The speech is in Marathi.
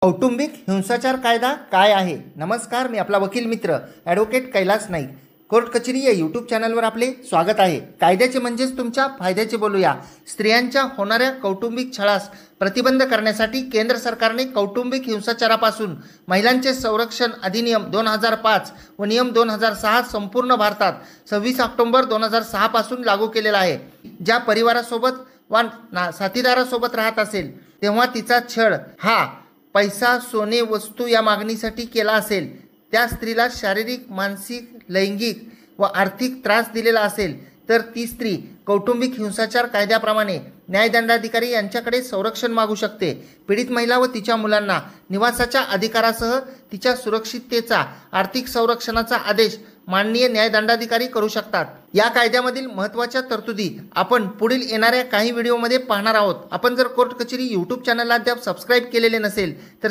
कौटुंबिक हिंसाचार कायदा काय आहे? नमस्कार, मी आपला वकील मित्र ॲडव्होकेट कैलास नाईक. कोर्ट कचेरी या यूट्यूब चॅनलवर आपले स्वागत आहे. कायद्याचे म्हणजेच तुमच्या फायद्याचे बोलूया. स्त्रियांच्या होणाऱ्या कौटुंबिक छळास प्रतिबंध करण्यासाठी केंद्र सरकारने कौटुंबिक हिंसाचारापासून महिलांचे संरक्षण अधिनियम 2005 व नियम 2006 संपूर्ण भारतात 26 ऑक्टोबर 2006 पासून लागू केलेला आहे. ज्या परिवारासोबत वा साथीदारासोबत राहत असेल तेव्हा तिचा छळ हा पैसा, सोने, वस्तू या मागणीसाठी केला असेल, त्या स्त्रीला शारीरिक, मानसिक, लैंगिक व आर्थिक त्रास दिलेला असेल तर ती स्त्री कौटुंबिक हिंसाचार कायद्याप्रमाणे न्यायदंडाधिकारी यांच्याकडे संरक्षण मागू शकते. पीडित महिला व तिच्या मुलांना निवासाच्या अधिकारासह तिच्या सुरक्षिततेचा आर्थिक संरक्षणाचा आदेश माननीय न्यायदंडाधिकारी करू शकतात. या कायद्यामधील महत्त्वाच्या तरतुदी आपण पुढील येणाऱ्या काही व्हिडिओमध्ये पाहणार आहोत. आपण जर कोर्ट कचेरी यूट्यूब चॅनलला अद्याप सबस्क्राईब केलेले नसेल तर